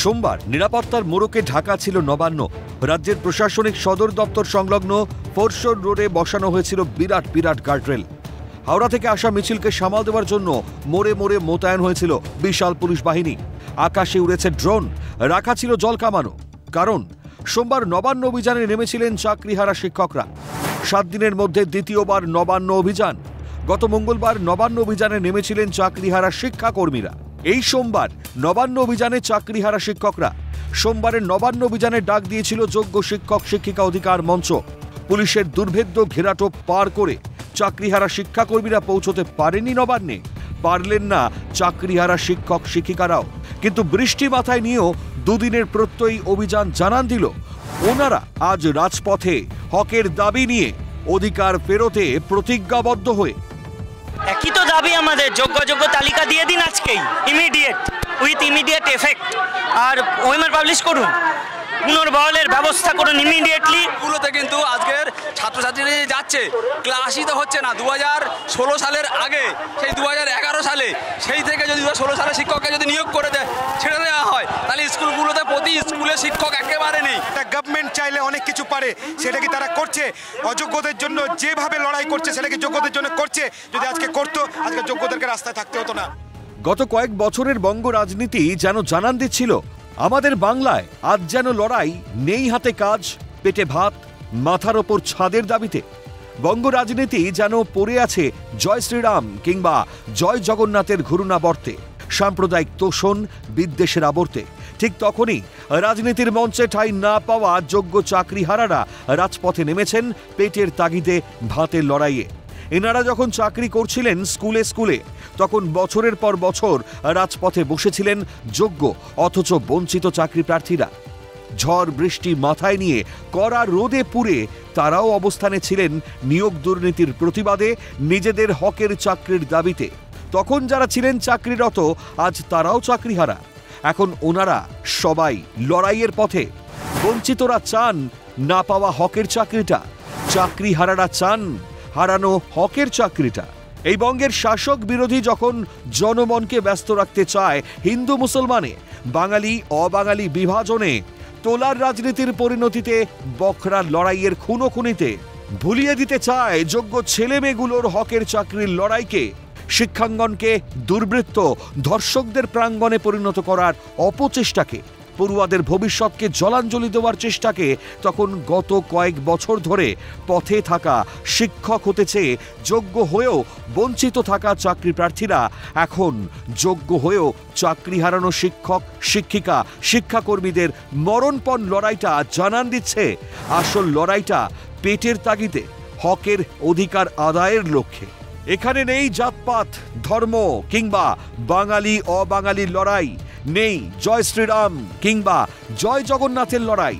সোমবার নিরাপত্তার মোড়কে ঢাকা ছিল নবান্ন। রাজ্যের প্রশাসনিক সদর দপ্তর সংলগ্ন ফোরশোর রোডে বসানো হয়েছিল বিরাট বিরাট গার্ডরেল। হাওড়া থেকে আসা মিছিলকে সামাল দেওয়ার জন্য মোড়ে মোড়ে মোতায়েন হয়েছিল বিশাল পুলিশ বাহিনী। আকাশে উড়েছে ড্রোন, রাখা ছিল জল কামানো। কারণ সোমবার নবান্ন অভিযানে নেমেছিলেন চাকরিহারা শিক্ষকরা। 7 দিনের মধ্যে দ্বিতীয়বার নবান্ন অভিযান। গত মঙ্গলবার নবান্ন অভিযানে নেমেছিলেন চাকরিহারা শিক্ষাকর্মীরা। এই সোমবার নবান্ন অভিযানে চাকরিহারা শিক্ষকরা। সোমবারের নবান্ন অভিযানে ডাক দিয়েছিল যোগ্য শিক্ষক শিক্ষিকা অধিকার মঞ্চ। পুলিশের দুর্ভেদ্য ঘেরাটোপ পার করে চাকরিহারা শিক্ষাকর্মীরা পৌঁছতে পারেনি নবান্নে। পারলেন না চাকরিহারা শিক্ষক শিক্ষিকারাও। কিন্তু বৃষ্টি মাথায় নিয়েও দুদিনের প্রত্যয়ী অভিযান জানান দিল ওনারা আজ রাজপথে হকের দাবি নিয়ে, অধিকার ফেরতে প্রতিজ্ঞাবদ্ধ হয়ে। একই তো দাবি আমাদের, যোগ্য তালিকা দিয়ে দিন আজকেই, ইমিডিয়েট, উইথ ইমিডিয়েট এফেক্ট। আর ওএমআর পাবলিশ করুন, পুনর্বহালের ব্যবস্থা করুন ইমিডিয়েটলি। স্কুলতে কিন্তু আজকের ছাত্রছাত্রীরা যাচ্ছে, ক্লাসই তো হচ্ছে না। 2016 সালের আগে, সেই 2011 সালে, সেই থেকে যদি 2016 সালে শিক্ষককে যদি নিয়োগ করে ছেড়ে দেওয়া হয়, তাহলে স্কুলগুলোতে প্রতি স্কুলে শিক্ষক একেবারে নেই। গভর্নমেন্ট চাইলে অনেক কিছু পারে, সেটা কি তারা করছে? অযোগ্যদের জন্য যেভাবে লড়াই করছে সেটা কি যোগ্যদের জন্য করছে? যদি আজকে করতো, আজকে যোগ্যদেরকে রাস্তায় থাকতে হতো না। গত কয়েক বছরের বঙ্গ রাজনীতি যেন জানান দিচ্ছিল আমাদের বাংলায় আজ যেন লড়াই নেই, হাতে কাজ, পেটে ভাত, মাথার ওপর ছাদের দাবিতে। বঙ্গ রাজনীতি যেন পড়ে আছে জয় শ্রীরাম কিংবা জয় জগন্নাথের ঘূর্ণাবর্তে, সাম্প্রদায়িক তোষণ বিদ্বেষের আবর্তে। ঠিক তখনই রাজনীতির মঞ্চে ঠাঁই না পাওয়া যোগ্য চাকরিহারারা রাজপথে নেমেছেন পেটের তাগিদে, ভাতের লড়াইয়ে। এনারা যখন চাকরি করছিলেন স্কুলে স্কুলে, তখন বছরের পর বছর রাজপথে বসেছিলেন যোগ্য অথচ বঞ্চিত চাকরি প্রার্থীরা। ঝড় বৃষ্টি মাথায় নিয়ে কড়া রোদে পুড়ে তারাও অবস্থানে ছিলেন নিয়োগ দুর্নীতির প্রতিবাদে, নিজেদের হকের চাকরির দাবিতে। তখন যারা ছিলেন চাকরিরত, আজ তারাও চাকরিহারা। এখন ওনারা সবাই লড়াইয়ের পথে। বঞ্চিতরা চান না পাওয়া হকের চাকরিটা, চাকরিহারারা চান হারানো হকের চাকরিটা। এই বঙ্গের শাসক বিরোধী যখন জনমনকে ব্যস্ত রাখতে চায় হিন্দু মুসলমানে, বাঙালি অবাঙালি বিভাজনে, তোলার রাজনীতির পরিণতিতে, বখরার লড়াইয়ের খুনোখুনিতে ভুলিয়ে দিতে চায় যোগ্য ছেলে মেয়েগুলোর হকের চাকরির লড়াইকে, শিক্ষাঙ্গনকে দুর্বৃত্ত ধর্ষকদের প্রাঙ্গণে পরিণত করার অপচেষ্টাকে, পড়ুয়াদের ভবিষ্যৎকে জলাঞ্জলি দেওয়ার চেষ্টাকে, তখন গত কয়েক বছর ধরে পথে থাকা শিক্ষক হতে চেয়ে যোগ্য হয়েও বঞ্চিত থাকা চাকরি প্রার্থীরা এখন যোগ্য হয়েও চাকরি হারানো শিক্ষক শিক্ষিকা শিক্ষাকর্মীদের মরণপণ লড়াইটা জানান দিচ্ছে আসল লড়াইটা পেটের তাগিদে, হকের অধিকার আদায়ের লক্ষ্যে। এখানে নেই জাতপাত, ধর্ম কিংবা বাঙালি অবাঙালির লড়াই, নেই জয় শ্রীরাম কিংবা জয় জগন্নাথের লড়াই।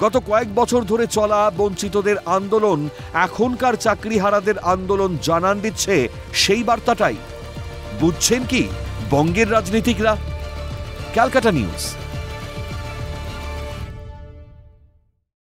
গত কয়েক বছর ধরে চলা বঞ্চিতদের আন্দোলন এখনকার চাকরিহারাদের আন্দোলন জানান দিচ্ছে সেই বার্তাটাই। বুঝছেন কি বঙ্গের রাজনীতিকরা? ক্যালকাটা নিউজ।